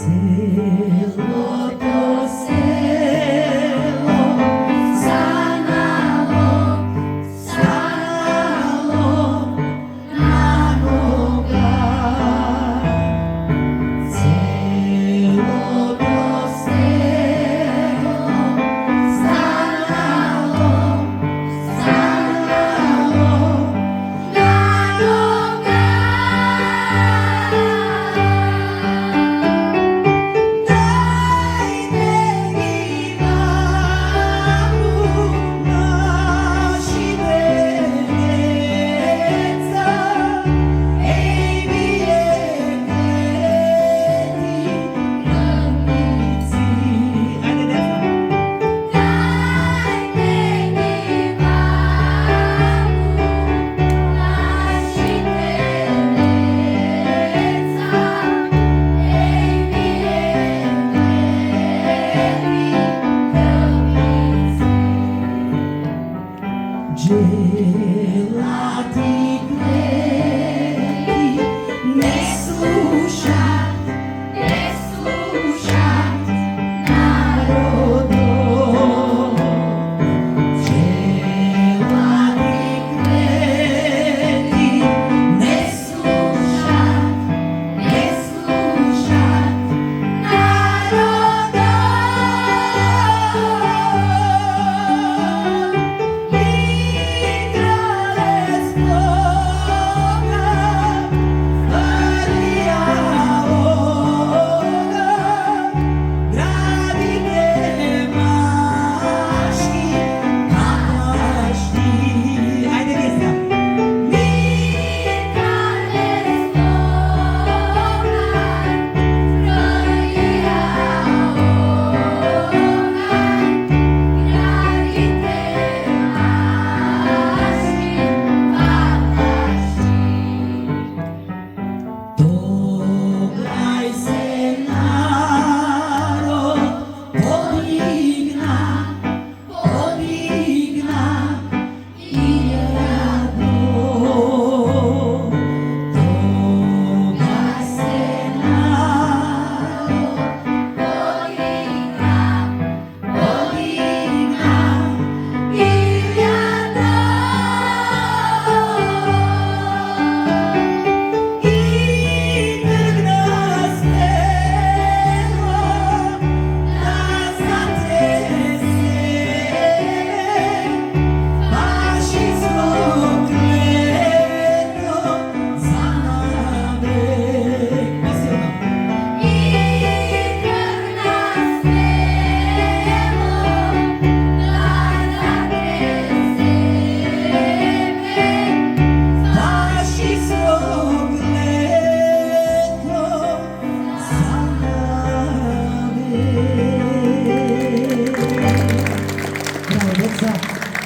Целото село станало на нога. Целото село станало на нога. Gelati клети не слушат народу. Gelati клети не слушат народу.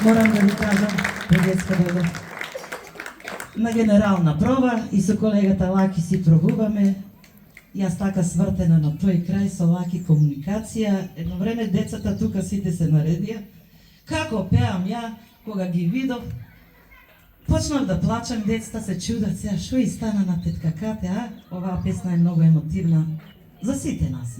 Moram da mi kažem, предетска дојде на генерална проба и со колегата Лаки си пробуваме. Јас така свртена на тој крај со Лаки комуникација. Едно време децата тука сите се наредија. Како пеам ја, кога ги видов, почнав да плачам, децата се чудат сега што и стана на тетка Кате, а? Оваа песна е многу емотивна за сите нас.